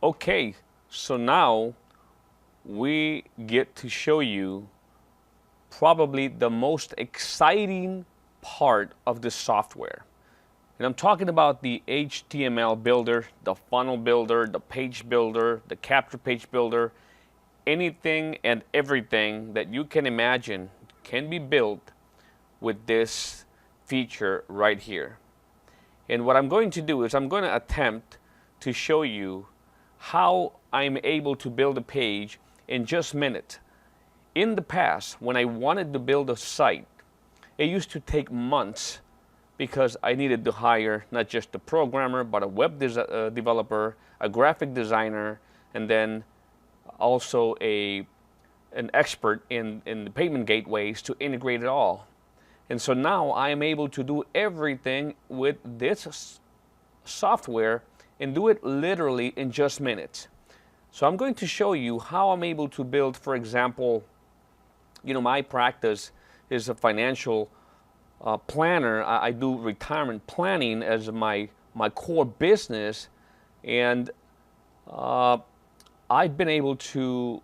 Okay, so now we get to show you probably the most exciting part of this software. And I'm talking about the HTML builder, the funnel builder, the page builder, the capture page builder. Anything and everything that you can imagine can be built with this feature right here. And what I'm going to do is I'm going to attempt to show you how I'm able to build a page in just minutes. In the past, when I wanted to build a site, it used to take months because I needed to hire not just a programmer, but a web developer, a graphic designer, and then also an expert in the payment gateways to integrate it all. And so now I am able to do everything with this software and do it literally in just minutes. So I'm going to show you how I'm able to build, for example, my practice is a financial planner. I do retirement planning as my core business, and I've been able to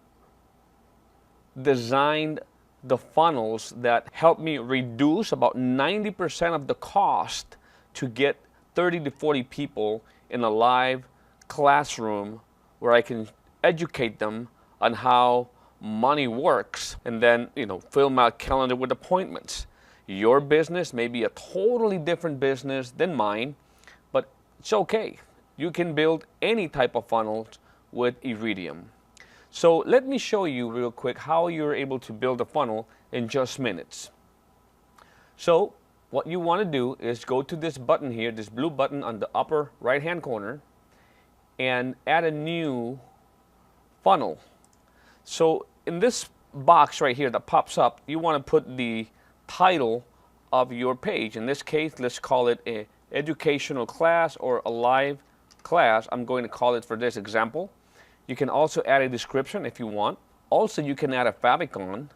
design the funnels that help me reduce about 90% of the cost to get 30 to 40 people in a live classroom where I can educate them on how money works, and then fill my calendar with appointments. Your business may be a totally different business than mine, but it's okay. You can build any type of funnels with Iridium. So let me show you real quick how you're able to build a funnel in just minutes. So what you want to do is go to this button here, this blue button on the upper right hand corner, and add a new funnel. So in this box right here that pops up, you want to put the title of your page. In this case, let's call it an educational class or a live class. I'm going to call it for this example. You can also add a description if you want. Also, you can add a favicon.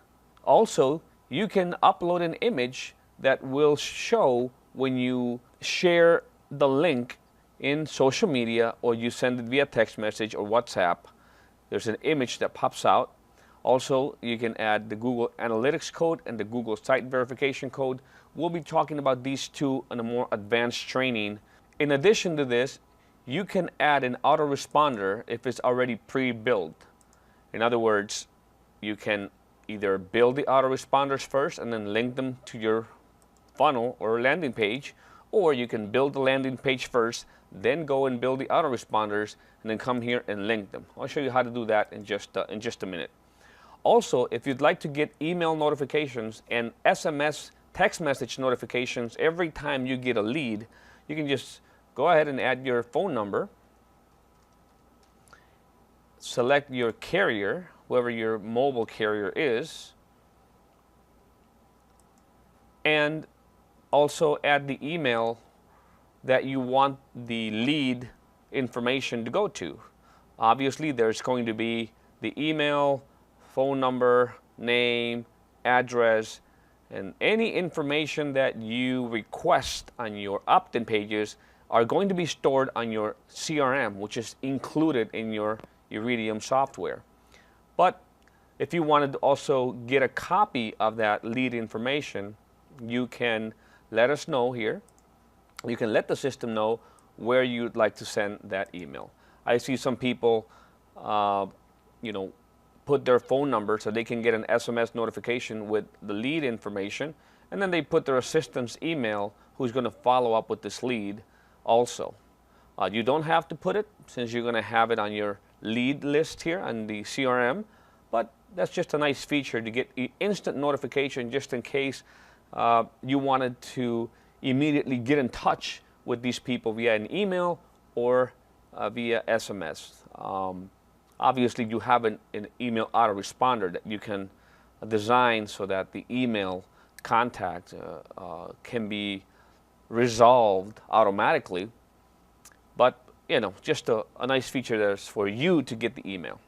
Also, you can upload an image that will show when you share the link in social media or you send it via text message or WhatsApp. There's an image that pops out. Also, you can add the Google Analytics code and the Google Site Verification code. We'll be talking about these two in a more advanced training. In addition to this, you can add an autoresponder if it's already pre-built. In other words, you can either build the autoresponders first and then link them to your funnel or landing page, or you can build the landing page first, then go and build the autoresponders, and then come here and link them. I'll show you how to do that in just a minute. Also, if you'd like to get email notifications and SMS text message notifications every time you get a lead, you can just go ahead and add your phone number, select your carrier, whoever your mobile carrier is, and also add the email that you want the lead information to go to. Obviously, there's going to be the email, phone number, name, address, and any information that you request on your opt-in pages are going to be stored on your CRM, which is included in your Iridium software. But if you wanted to also get a copy of that lead information, you can let us know here. You can let the system know where you'd like to send that email. I see some people, put their phone number so they can get an SMS notification with the lead information, and then they put their assistant's email who's going to follow up with this lead also. You don't have to put it since you're going to have it on your lead list here on the CRM, but that's just a nice feature to get instant notification just in case you wanted to immediately get in touch with these people via an email or via SMS. Obviously, you have an email autoresponder that you can design so that the email contact can be resolved automatically. But, just a nice feature there's for you to get the email.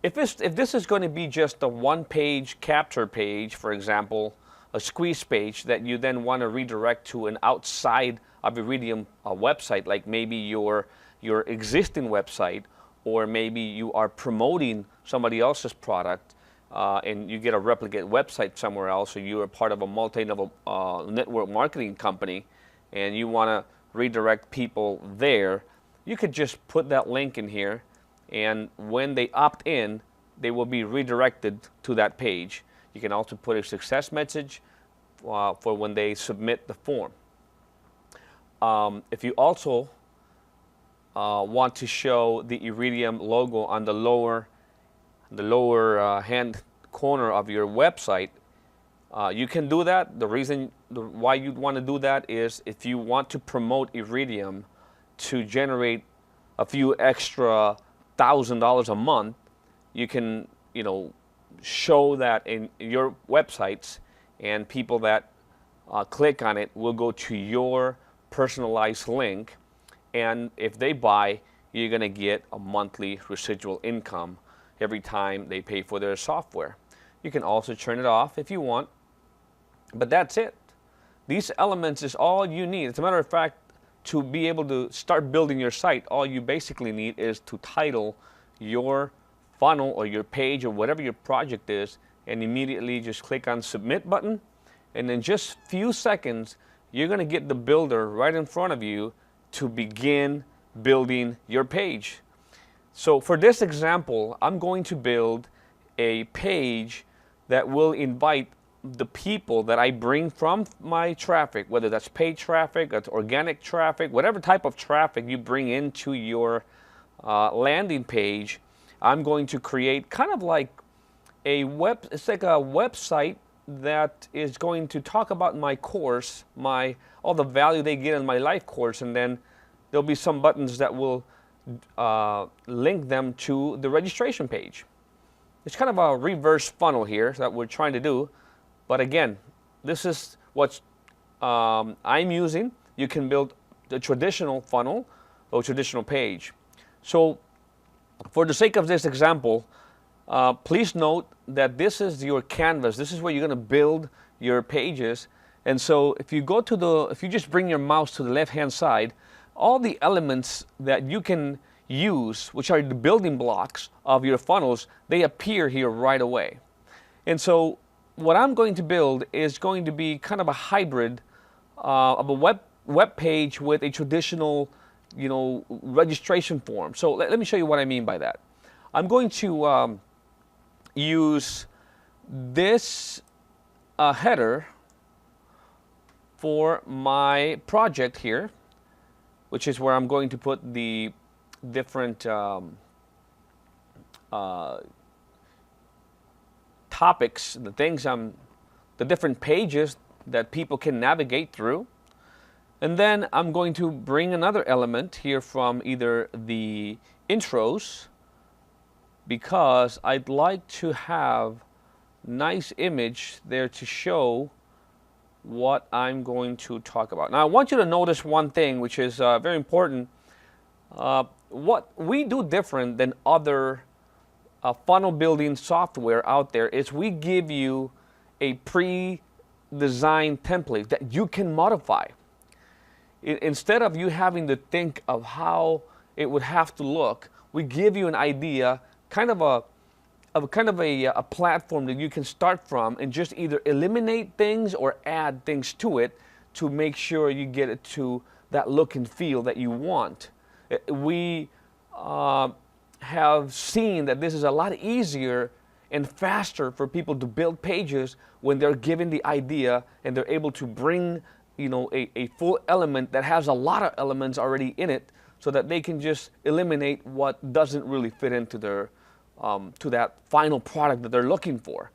If this is going to be just a one-page capture page, for example, a squeeze page that you then want to redirect to an outside of Iridium website, like maybe your your existing website, or maybe you are promoting somebody else's product and you get a replicate website somewhere else, or you are part of a multi-level network marketing company and you want to redirect people there, you could just put that link in here, and when they opt in, they will be redirected to that page. You can also put a success message for when they submit the form. If you also want to show the Iridium logo on the lower hand corner of your website, you can do that. The reason why you'd want to do that is if you want to promote Iridium to generate a few extra $1,000 a month, you can, show that in your websites, and people that click on it will go to your personalized link, and if they buy, you're going to get a monthly residual income every time they pay for their software. You can also turn it off if you want, but that's it. These elements is all you need. As a matter of fact, to be able to start building your site, all you basically need is to title your funnel or your page or whatever your project is, and immediately just click on submit button, and in just few seconds you're going to get the builder right in front of you to begin building your page. So for this example, I'm going to build a page that will invite the people that I bring from my traffic, whether that's paid traffic, that's organic traffic, whatever type of traffic you bring into your landing page. I'm going to create kind of like it's like a website that is going to talk about my course, all the value they get in my life course, and then there'll be some buttons that will link them to the registration page. It's kind of a reverse funnel here that we're trying to do, but again, this is what I'm using. You can build the traditional funnel or traditional page. So for the sake of this example, please note that this is your canvas. This is where you're going to build your pages. And so if you just bring your mouse to the left-hand side, all the elements that you can use, which are the building blocks of your funnels, they appear here right away. And so what I'm going to build is going to be kind of a hybrid of a web page with a traditional registration form. So let me show you what I mean by that. I'm going to use this header for my project here, which is where I'm going to put the different topics, the different pages that people can navigate through. And then I'm going to bring another element here from either the intros, because I'd like to have nice image there to show what I'm going to talk about. Now I want you to notice one thing, which is very important. What we do different than other funnel building software out there is we give you a pre-designed template that you can modify. Instead of you having to think of how it would have to look, we give you an idea, kind of a platform that you can start from and just either eliminate things or add things to it to make sure you get it to that look and feel that you want. We have seen that this is a lot easier and faster for people to build pages when they're given the idea and they're able to bring a full element that has a lot of elements already in it, so that they can just eliminate what doesn't really fit into their to that final product that they're looking for.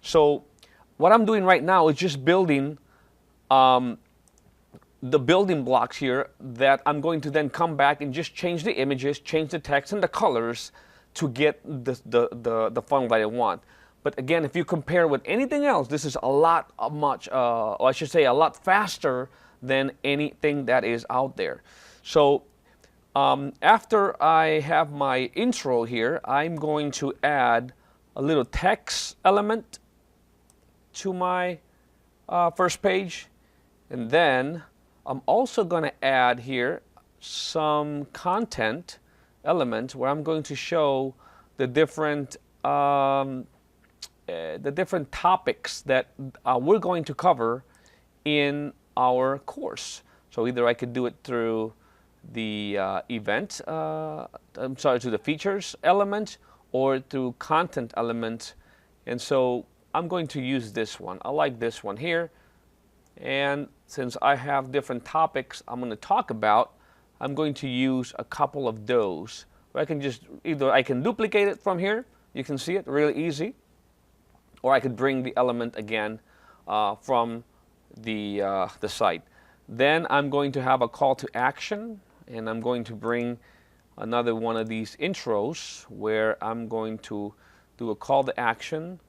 So what I'm doing right now is just building the building blocks here that I'm going to then come back and just change the images, change the text and the colors to get the funnel that I want. But again, if you compare with anything else, this is a lot faster than anything that is out there. So after I have my intro here, I'm going to add a little text element to my first page. And then I'm also going to add here some content elements where I'm going to show the different topics that we're going to cover in our course. So either I could do it through the to the features element or through content element. And so I'm going to use this one. I like this one here. And since I have different topics I'm going to talk about, I'm going to use a couple of those. I can just either I can duplicate it from here. You can see it really easy. Or I could bring the element again from the site. Then I'm going to have a call to action, and I'm going to bring another one of these intros where I'm going to do a call to action.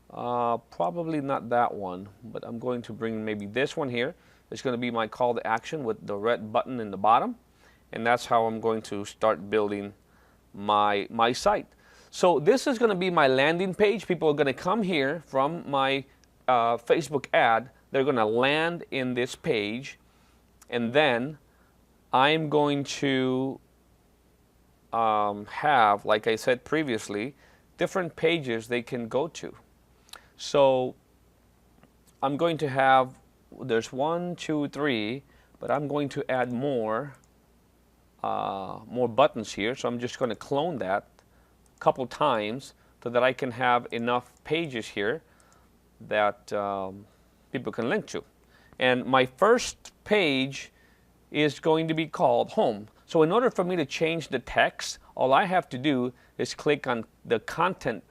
Probably not that one, but I'm going to bring maybe this one here. It's going to be my call to action with the red button in the bottom, and that's how I'm going to start building my site. So this is going to be my landing page. People are going to come here from my Facebook ad. They're going to land in this page, and then I'm going to have, like I said previously, different pages they can go to. So I'm going to have, there's 1, 2, 3, but I'm going to add more buttons here. So I'm just going to clone that a couple times so that I can have enough pages here that people can link to. And my first page is going to be called Home. So in order for me to change the text, all I have to do is click on the content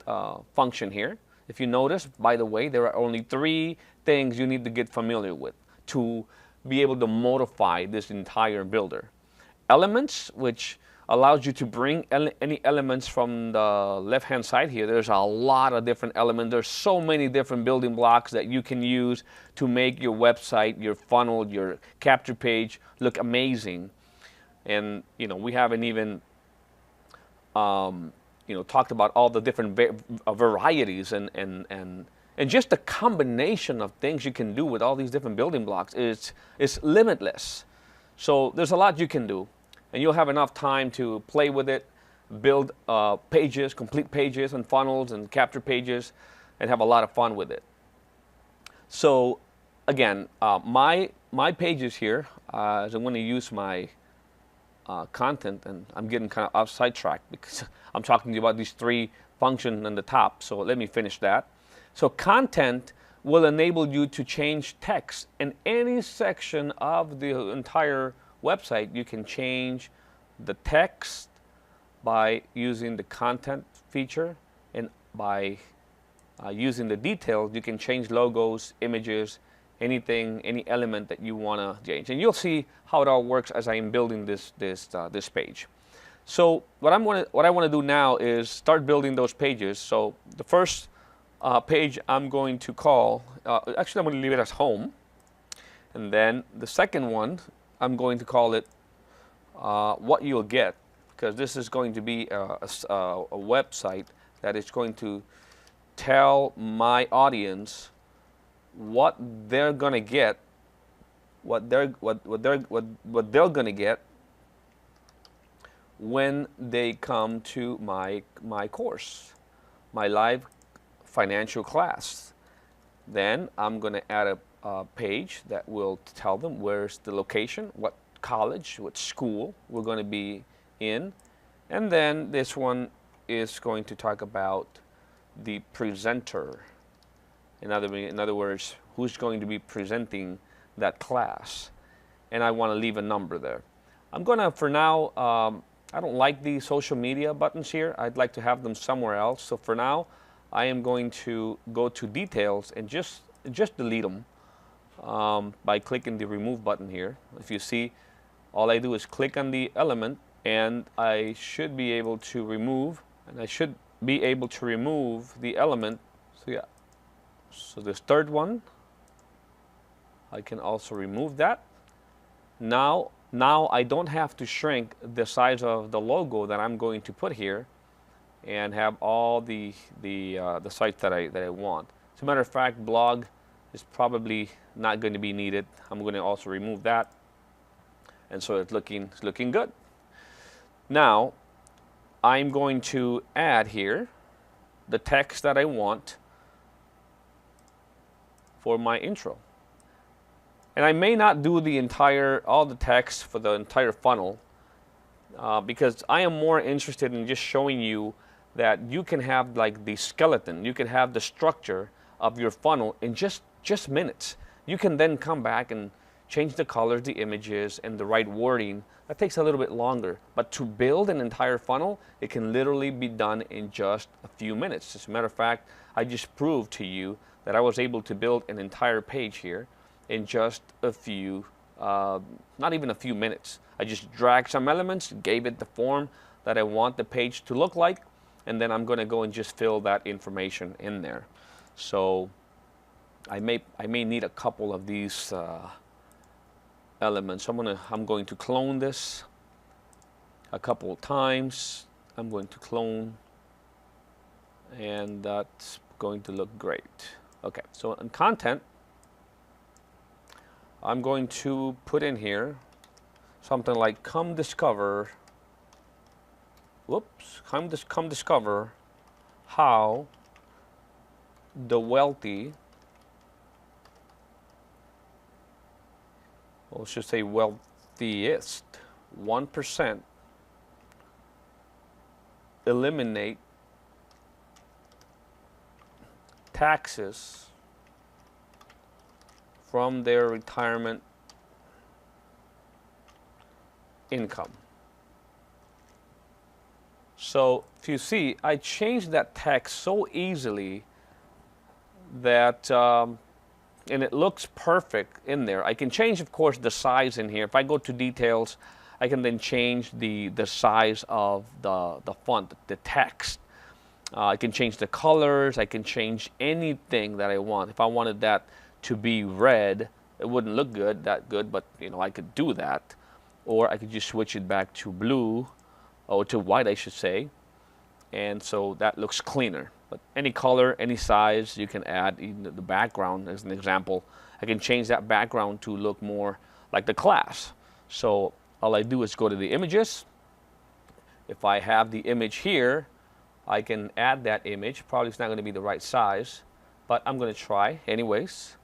function here. If you notice, by the way, there are only 3 things you need to get familiar with to be able to modify this entire builder. Elements, which allows you to bring any elements from the left-hand side here. There's a lot of different elements. There's so many different building blocks that you can use to make your website, your funnel, your capture page look amazing. And we haven't even talked about all the different varieties and just the combination of things you can do with all these different building blocks is limitless. So there's a lot you can do, and you'll have enough time to play with it, build pages, complete pages and funnels and capture pages, and have a lot of fun with it. So again, my pages here, as I'm going to use my content, and I'm getting kind of off sidetracked because I'm talking to you about these 3 functions on the top. So let me finish that. So content will enable you to change text in any section of the entire website. You can change the text by using the content feature, and by using the details, you can change logos, images, anything, any element that you want to change. And you'll see how it all works as I am building this page. So what I want to do now is start building those pages. So the first page I'm going to call, actually I'm going to leave it as Home. And then the second one, I'm going to call it What You'll Get, because this is going to be a website that is going to tell my audience what they're going to get, what they're going to get when they come to my course, my live financial class. Then I'm going to add a page that will tell them where's the location, what college, what school we're going to be in, and then this one is going to talk about the presenter. In other words, who's going to be presenting that class, and I want to leave a number there. I'm going to, for now, I don't like the social media buttons here. I'd like to have them somewhere else. So for now, I am going to go to details and just delete them by clicking the remove button here. If you see, all I do is click on the element, and I should be able to remove, the element. So yeah. So this third one, I can also remove that. Now I don't have to shrink the size of the logo that I'm going to put here and have all the sites that I want. As a matter of fact, blog is probably not going to be needed. I'm going to also remove that. And so it's looking good. Now, I'm going to add here the text that I want for my intro. And I may not do all the text for the entire funnel because I am more interested in just showing you that you can have like the skeleton, you can have the structure of your funnel in just minutes. You can then come back and change the colors, the images, and the right wording. That takes a little bit longer. But to build an entire funnel, it can literally be done in just a few minutes. As a matter of fact, I just proved to you that I was able to build an entire page here in just a few, not even a few minutes. I just dragged some elements, gave it the form that I want the page to look like, and then I'm going to go and just fill that information in there. So I may need a couple of these elements. I'm going to clone this a couple of times. I'm going to clone, and that's going to look great. Okay, so in content, I'm going to put in here something like come discover how the wealthy, or should say wealthiest 1% eliminate taxes from their retirement income. So if you see, I changed that text so easily that and it looks perfect in there. I can change, of course, the size in here. If I go to details, I can then change the size of the font, the text. I can change the colors. I can change anything that I want. If I wanted that to be red, it wouldn't look that good, but you know, I could do that. Or I could just switch it back to blue, or to white, I should say. And so that looks cleaner. But any color, any size, you can add. Even the background, as an example, I can change that background to look more like the class. So all I do is go to the images. If I have the image here, I can add that image. Probably it's not going to be the right size, but I'm going to try anyways.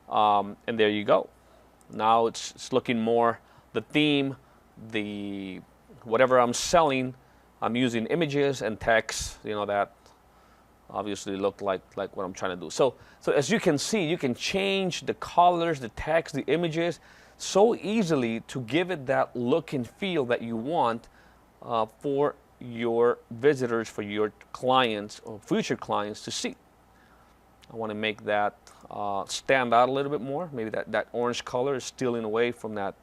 And there you go. Now it's looking more the theme, the whatever I'm selling. I'm using images and text, you know, that obviously look like what I'm trying to do. So as you can see, you can change the colors, the text, the images so easily to give it that look and feel that you want for your visitors, for your clients or future clients to see. I want to make that stand out a little bit more. Maybe that orange color is stealing away from that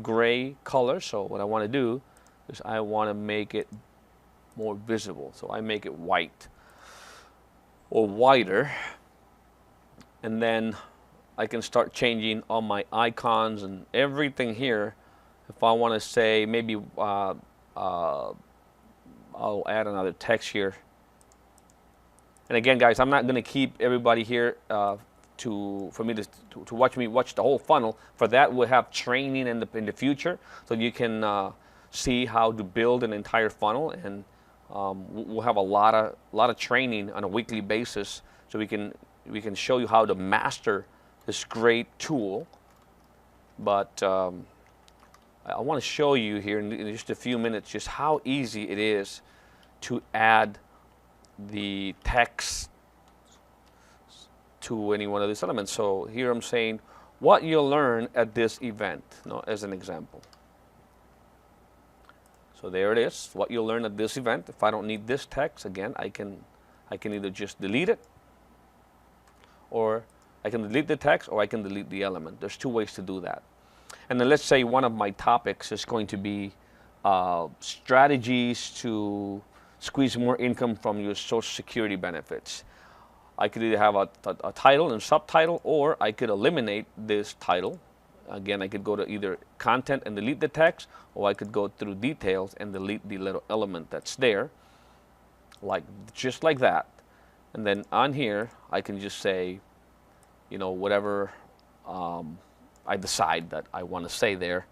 gray color. So what I want to do is I want to make it more visible. So I make it white or whiter, and then I can start changing all my icons and everything here. If I want to say maybe I'll add another text here. And again, guys, I'm not going to keep everybody here for me to watch the whole funnel. For that, we'll have training in the future, so you can see how to build an entire funnel, and we'll have a lot of training on a weekly basis, so we can show you how to master this great tool. But I want to show you here in just a few minutes just how easy it is to add the text to any one of these elements. So here I'm saying what you'll learn at this event, as an example. So there it is, what you'll learn at this event. If I don't need this text, again, I can either just delete it, or I can delete the text, or I can delete the element. There's two ways to do that. And then let's say one of my topics is going to be strategies to squeeze more income from your Social Security benefits. I could either have a title and subtitle, or I could eliminate this title. Again, I could go to either content and delete the text, or I could go through details and delete the little element that's there, just like that. And then on here, I can just say, whatever I decide that I want to say there.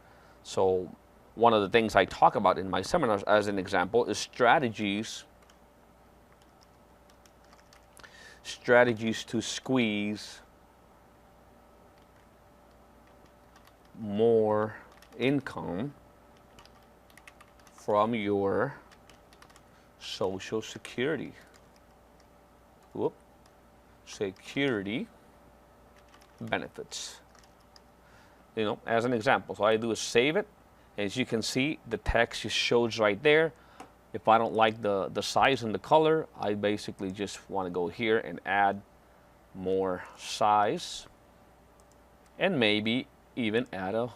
So one of the things I talk about in my seminars as an example is strategies to squeeze more income from your Social Security. Security benefits. You know, as an example. So all I do is save it. As you can see, the text just shows right there. If I don't like the size and the color, I basically just want to go here and add more size and maybe even add a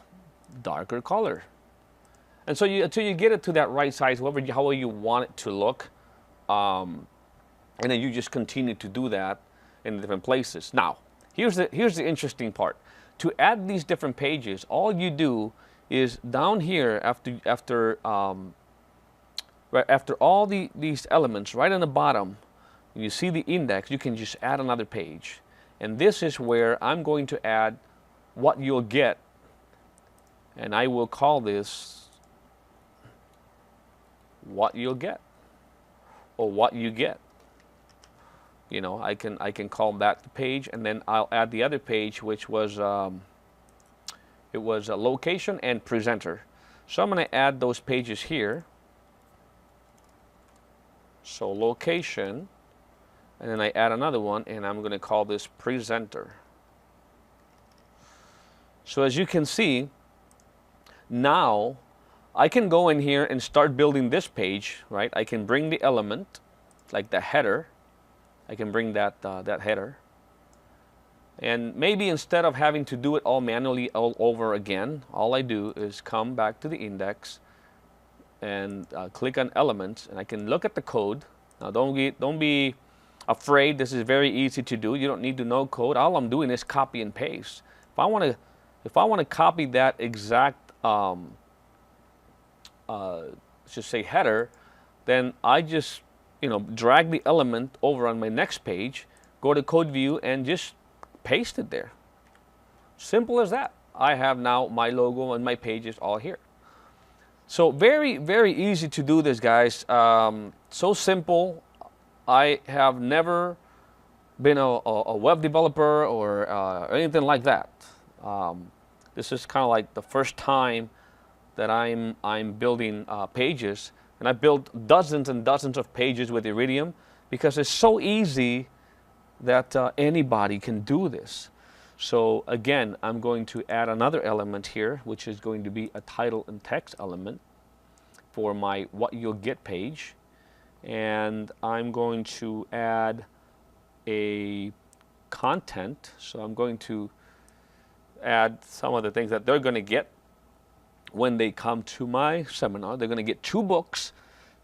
darker color. And so until you get it to that right size, however you want it to look, and then you just continue to do that in different places. Now, here's the interesting part. To add these different pages, all you do is down here after all these elements, right on the bottom, you see the index, you can just add another page. And this is where I'm going to add what you'll get, and I will call this what you'll get, or what you get. You know, I can call that the page, and then I'll add the other page, which was it was a location and presenter. So I'm going to add those pages here. So location, and then I add another one, and I'm going to call this presenter. So as you can see, now I can go in here and start building this page, right? I can bring the element, like the header. I can bring that header. And maybe instead of having to do it all manually all over again, all I do is come back to the index and click on elements, and I can look at the code. Now don't be afraid. This is very easy to do. You don't need to know code. All I'm doing is copy and paste. If I want to copy that exact just say header, then I just drag the element over on my next page, go to code view, and just paste it there. Simple as that. I have now my logo and my pages all here. So very, very easy to do this, guys. So simple. I have never been a web developer or anything like that. This is kind of like the first time that I'm building pages, and I built dozens and dozens of pages with Iridium because it's so easy that anybody can do this. So again, I'm going to add another element here, which is going to be a title and text element for my what you'll get page, and I'm going to add a content. So I'm going to add some of the things that they're going to get when they come to my seminar. They're going to get 2 books.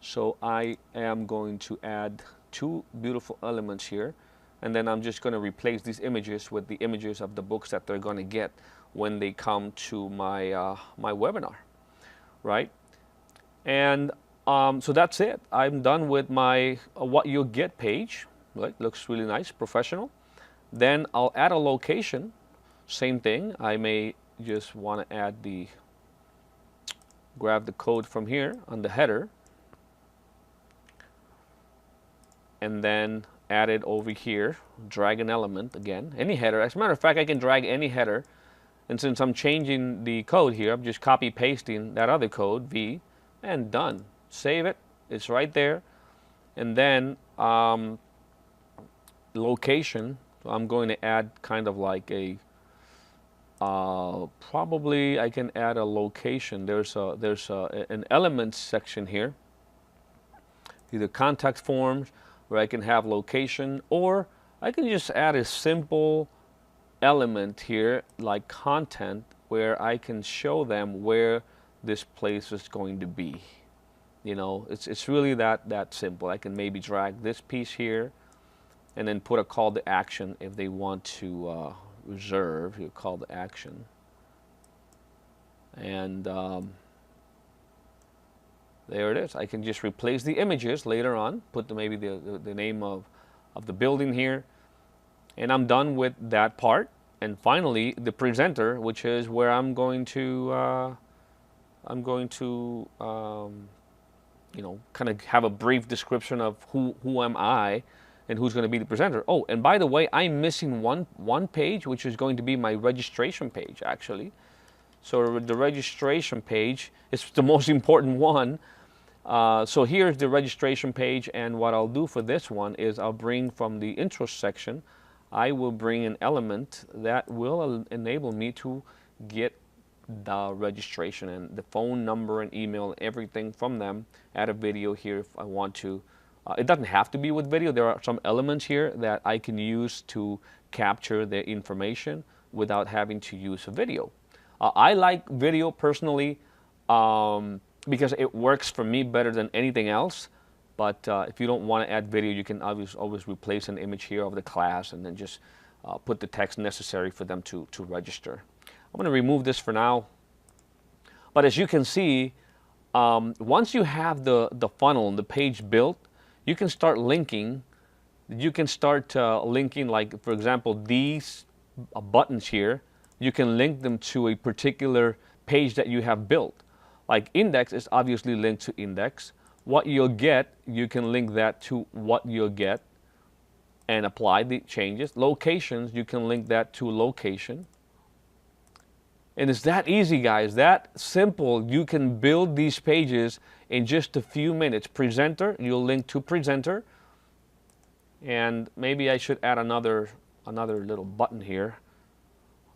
So I am going to add 2 beautiful elements here, and then I'm just going to replace these images with the images of the books that they're going to get when they come to my my webinar, right? And so that's it. I'm done with my what you'll get page. Right? Looks really nice, professional. Then I'll add a location. Same thing. I may just want to add grab the code from here on the header, and then add it over here, drag an element again, any header. As a matter of fact, I can drag any header, and since I'm changing the code here, I'm just copy pasting that other code, V, and done. Save it, it's right there. And then location, so I'm going to add kind of like a probably I can add a location. There's an elements section here, either contact forms, where I can have location, or I can just add a simple element here like content, where I can show them where this place is going to be. You know, it's really that simple. I can maybe drag this piece here and then put a call to action if they want to reserve your call to action. And there it is. I can just replace the images later on, put maybe the name of the building here, and I'm done with that part. And finally, the presenter, which is where I'm going to I'm going to, kind of have a brief description of who am I and who's going to be the presenter. Oh, and by the way, I'm missing one page, which is going to be my registration page, actually. So the registration page is the most important one. So here's the registration page, and what I'll do for this one is I'll bring from the intro section, I will bring an element that will enable me to get the registration and the phone number and email, everything from them. Add a video here if I want to. It doesn't have to be with video. There are some elements here that I can use to capture the information without having to use a video. I like video personally because it works for me better than anything else. But if you don't want to add video, you can always replace an image here of the class and then just put the text necessary for them to register. I'm going to remove this for now. But as you can see, once you have the funnel and the page built, you can start linking. You can start linking, like, for example, these buttons here. You can link them to a particular page that you have built. Like index is obviously linked to index. What you'll get, you can link that to what you'll get and apply the changes. Locations, you can link that to location. And it's that easy, guys, that simple. You can build these pages in just a few minutes. Presenter, you'll link to presenter. And maybe I should add another little button here.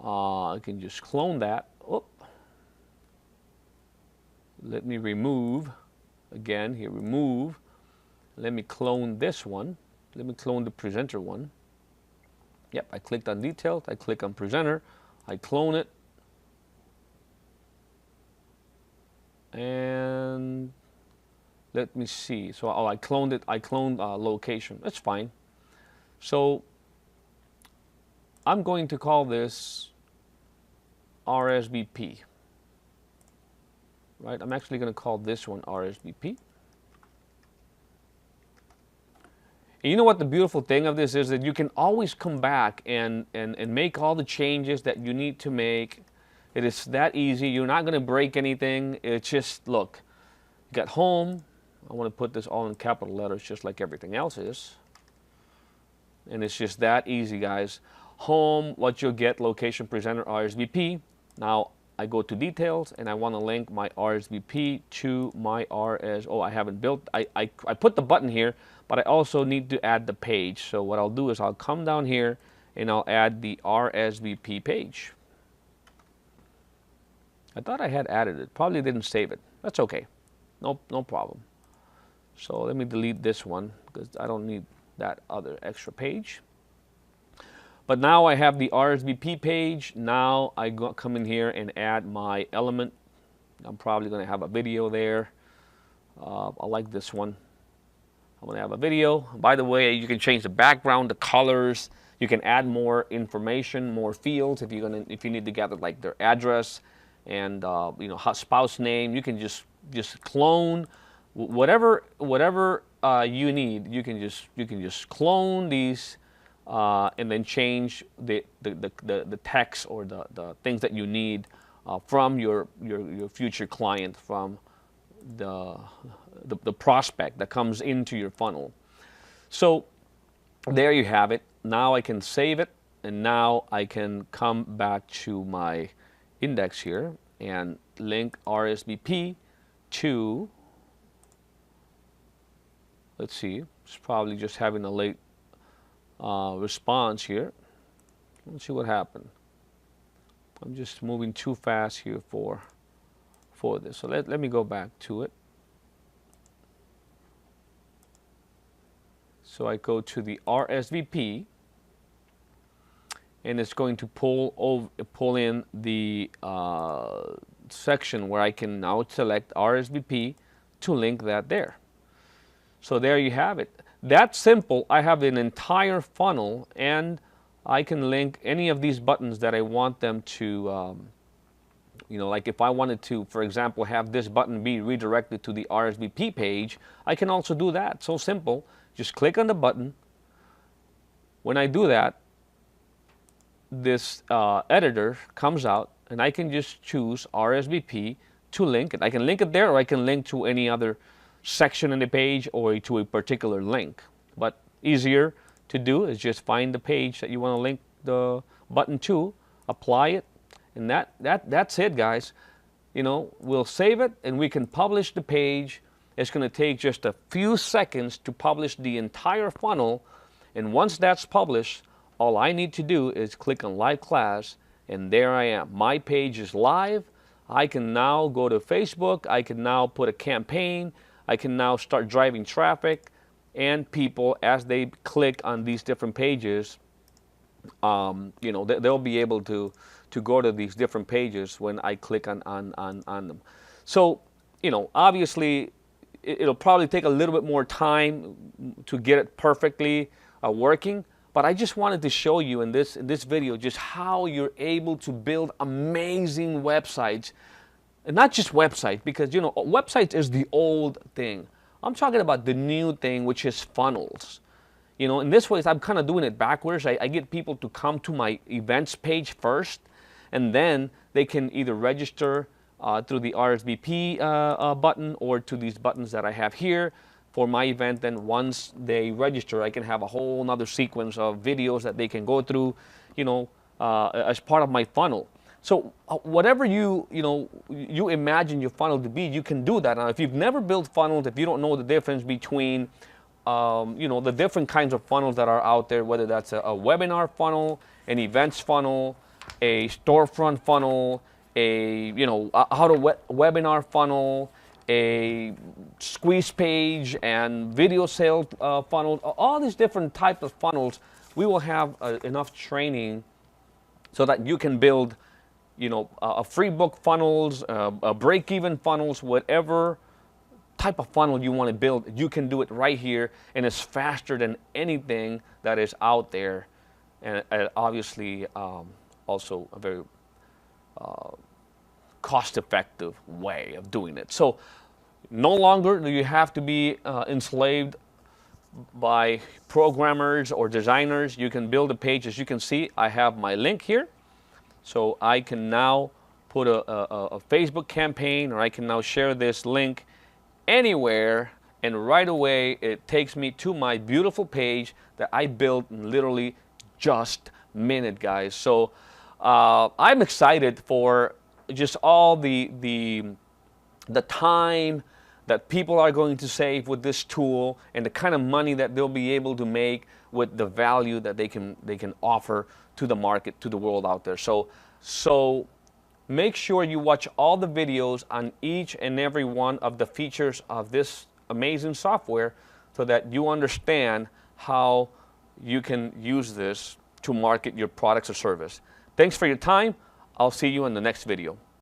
I can just clone that. Oop. Let me remove, again here, remove. Let me clone this one. Let me clone the presenter one. Yep, I clicked on details, I click on presenter, I clone it. And let me see. So I cloned it. I cloned location. That's fine. So I'm going to call this RSVP. Right? I'm actually going to call this one RSVP. And you know what the beautiful thing of this is, that you can always come back and make all the changes that you need to make. It is that easy. You're not going to break anything. It's just, look, you got home. I want to put this all in capital letters just like everything else is. And it's just that easy, guys. Home, what you'll get, location, presenter, RSVP. Now, I go to details, and I want to link my RSVP to my I haven't built. I put the button here, but I also need to add the page. So what I'll do is I'll come down here, and I'll add the RSVP page. I thought I had added it. Probably didn't save it. That's okay. No problem. So let me delete this one because I don't need that other extra page. But now I have the RSVP page. Now I come in here and add my element. I'm probably going to have a video there. I like this one. I'm going to have a video. By the way, you can change the background, the colors. You can add more information, more fields if you need to gather like their address and spouse name. You can just clone whatever you need. You can just clone these and then change the text or the things that you need from your future client, from the prospect that comes into your funnel. So there you have it. Now I can save it, and now I can come back to my index here and link RSVP to, let's see, it's probably just having a late response here. Let's see what happened. I'm just moving too fast here for this. So let me go back to it. So I go to the RSVP, and it's going to pull in the section where I can now select RSVP to link that there. So there you have it. That's simple. I have an entire funnel, and I can link any of these buttons that I want them to, like if I wanted to, for example, have this button be redirected to the RSVP page, I can also do that. So simple. Just click on the button. When I do that, this editor comes out, and I can just choose RSVP to link it. I can link it there, or I can link to any other section in the page or to a particular link. But easier to do is just find the page that you want to link the button to, apply it, and that's it, guys. You know, we'll save it and we can publish the page. It's going to take just a few seconds to publish the entire funnel, and once that's published, all I need to do is click on live class, and there I am. My page is live. I can now go to Facebook. I can now put a campaign. I can now start driving traffic, and people, as they click on these different pages, you know, they'll be able to go to these different pages when I click on them. So, you know, obviously, it'll probably take a little bit more time to get it perfectly working, but I just wanted to show you in this video just how you're able to build amazing websites. And not just websites, because, you know, websites is the old thing. I'm talking about the new thing, which is funnels. You know, in this way, I'm kind of doing it backwards. I get people to come to my events page first, and then they can either register through the RSVP button or to these buttons that I have here for my event. Then once they register, I can have a whole nother sequence of videos that they can go through, you know, as part of my funnel. So whatever you imagine your funnel to be, you can do that. Now, if you've never built funnels, if you don't know the difference between you know, the different kinds of funnels that are out there, whether that's a webinar funnel, an events funnel, a storefront funnel, a, you know, how to webinar funnel, a squeeze page and video sales funnel, all these different types of funnels, we will have enough training so that you can build, you know, a free book funnels, a break-even funnels, whatever type of funnel you want to build, you can do it right here, and it's faster than anything that is out there, and obviously also a very cost-effective way of doing it. So no longer do you have to be enslaved by programmers or designers. You can build a page. As you can see, I have my link here, so I can now put a Facebook campaign, or I can now share this link anywhere, and right away it takes me to my beautiful page that I built in literally just a minute, guys. So I'm excited for just all the time that people are going to save with this tool, and the kind of money that they'll be able to make with the value that they can offer to the market, to the world out there. So make sure you watch all the videos on each and every one of the features of this amazing software, so that you understand how you can use this to market your products or service. Thanks for your time. I'll see you in the next video.